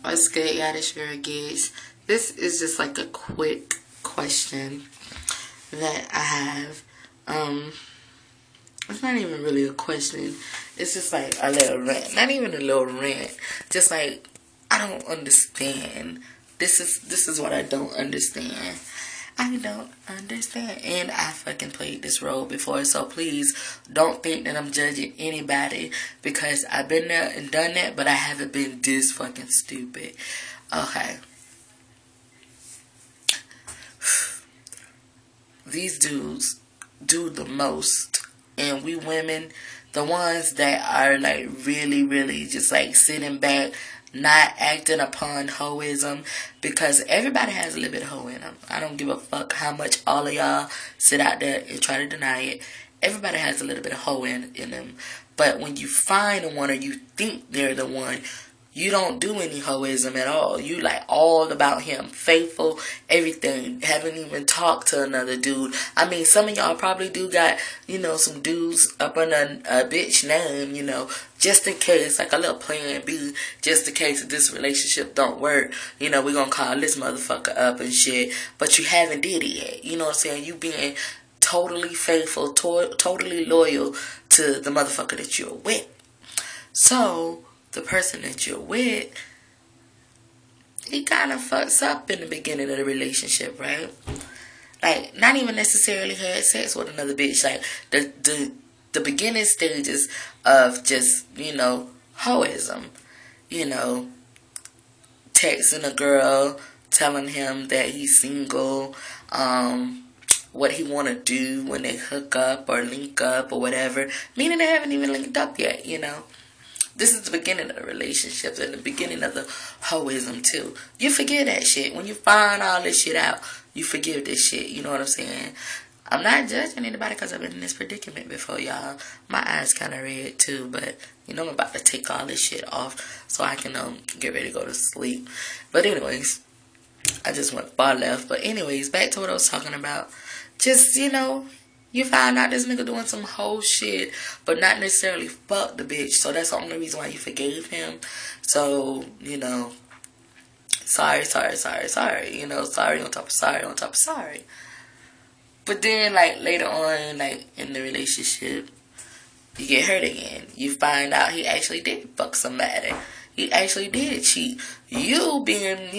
What's good, y'all? This your Gigs. This is just like a quick question that I have. It's not even really a question. It's just like a little rant. Not even a little rant. Just like, I don't understand. This is what I don't understand. I don't understand. And I fucking played this role before, so please don't think that I'm judging anybody because I've been there and done that, but I haven't been this fucking stupid. Okay. These dudes do the most, and we women, the ones that are like really, really just like sitting back, not acting upon hoism, because everybody has a little bit of hoe in them. I don't give a fuck how much all of y'all sit out there and try to deny it. Everybody has a little bit of hoe in them. But when you find the one or you think they're the one, you don't do any hoism at all. You like all about him, faithful, everything. Haven't even talked to another dude. I mean, some of y'all probably do got, some dudes up under a bitch name, just in case, like a little plan B, just in case this relationship don't work. We gonna call this motherfucker up and shit. But you haven't did it yet. You know what I'm saying? You being totally faithful, totally loyal to the motherfucker that you're with. So the person that you're with, he kind of fucks up in the beginning of the relationship, right? Like, not even necessarily had sex with another bitch. Like, the beginning stages of just, hoism. Texting a girl, telling him that he's single, what he want to do when they hook up or link up or whatever. Meaning they haven't even linked up yet, This is the beginning of the relationships and the beginning of the hoism too. You forget that shit. When you find all this shit out, you forgive this shit. You know what I'm saying? I'm not judging anybody because I've been in this predicament before, y'all. My eyes kind of red too, but I'm about to take all this shit off so I can get ready to go to sleep. But anyways, I just went far left. But anyways, back to what I was talking about. Just, you find out this nigga doing some whole shit, but not necessarily fuck the bitch. So that's the only reason why you forgave him. So, sorry. Sorry on top of sorry on top of sorry. But then, like, later on, like, in the relationship, you get hurt again. You find out he actually did fuck somebody. He actually did cheat. You being,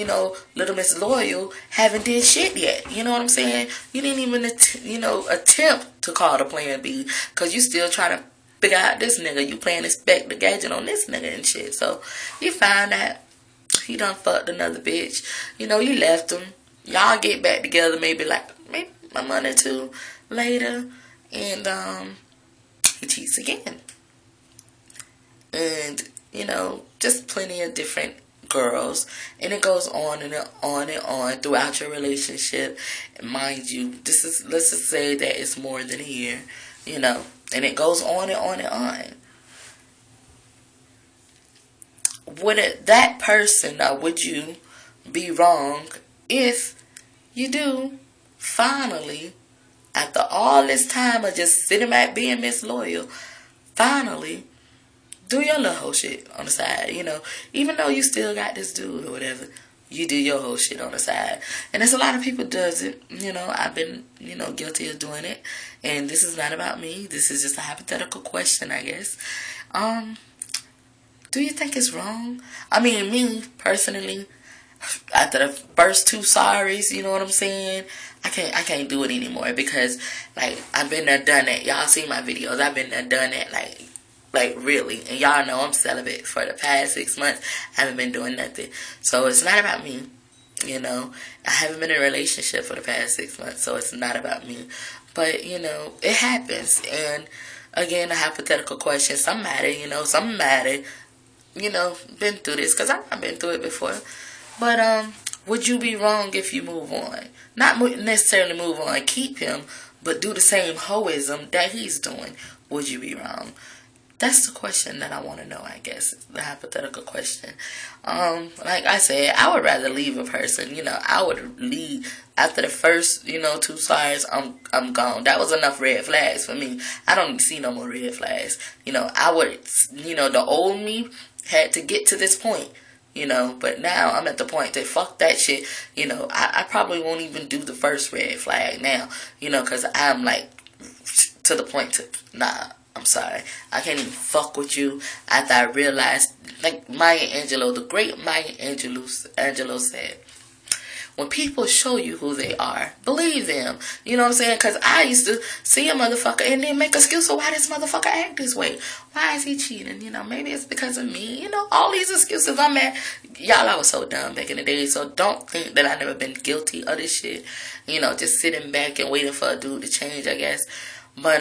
little Miss Loyal, haven't did shit yet. You know what I'm saying? You didn't even, attempt to call the plan B. Because you still trying to figure out this nigga. You playing Inspect the Gadget on this nigga and shit. So, you find out he done fucked another bitch. You left him. Y'all get back together maybe a month or two later. And, he cheats again. And just plenty of different girls, and it goes on and on and on throughout your relationship. And mind you, let's just say that it's more than a year, and it goes on and on and on. That person, would you be wrong if you do finally, after all this time of just sitting back being Miss Loyal, finally do your little whole shit on the side, Even though you still got this dude or whatever, you do your whole shit on the side. And there's a lot of people does it, I've been, guilty of doing it. And this is not about me. This is just a hypothetical question, I guess. Do you think it's wrong? I mean, me, personally, after the first two sorries, you know what I'm saying? I can't do it anymore because, like, I've been there, done that. Y'all see my videos. I've been there, done that, like really, and y'all know I'm celibate for the past 6 months. I haven't been doing nothing, so it's not about me. I haven't been in a relationship for the past 6 months, so it's not about me. But it happens. And again, a hypothetical question. Somebody, been through this because I've been through it before. But would you be wrong if you move on? Not necessarily move on, keep him, but do the same hoism that he's doing. Would you be wrong? That's the question that I want to know, I guess. The hypothetical question. Like I said, I would rather leave a person. I would leave after the first, two sorries. I'm gone. That was enough red flags for me. I don't see no more red flags. I would, the old me had to get to this point. you know. But now I'm at the point that fuck that shit, you know. I probably won't even do the first red flag now, you know, because I'm like to the point to, nah, I'm sorry, I can't even fuck with you. After I realized, like Maya Angelou, the great Maya Angelou said, when people show you who they are, believe them. You know what I'm saying? Because I used to see a motherfucker and then make excuse for why this motherfucker act this way. Why is he cheating? You know, maybe it's because of me. You know, all these excuses. I'm mad. Y'all, I was so dumb back in the day. So don't think that I never been guilty of this shit. You know, just sitting back and waiting for a dude to change, I guess. But,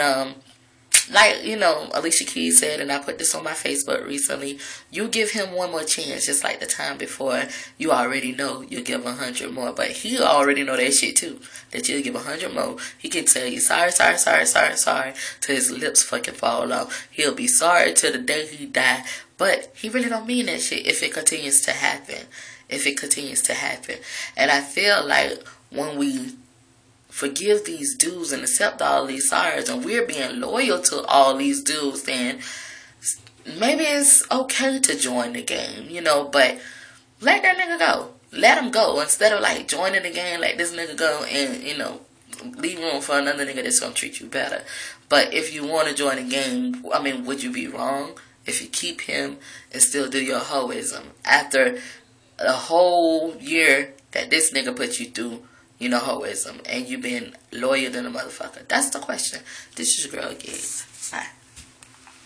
like, you know, Alicia Keys said, and I put this on my Facebook recently, you give him one more chance, just like the time before. You already know you'll give 100 more, but he already know that shit too, that you'll give 100 more. He can tell you sorry, sorry, sorry, sorry, sorry, till his lips fucking fall off. He'll be sorry till the day he die, but he really don't mean that shit if it continues to happen. If it continues to happen. And I feel like when we forgive these dudes and accept all these sorries and we're being loyal to all these dudes, then maybe it's okay to join the game, you know, but let that nigga go. Let him go. Instead of like joining the game, let this nigga go and, you know, leave room for another nigga that's gonna treat you better. But if you want to join the game, I mean, would you be wrong if you keep him and still do your hoism after a whole year that this nigga put you through, you know, hoism, and you been loyal than a motherfucker? That's the question. This is your girl, Gabe. Bye.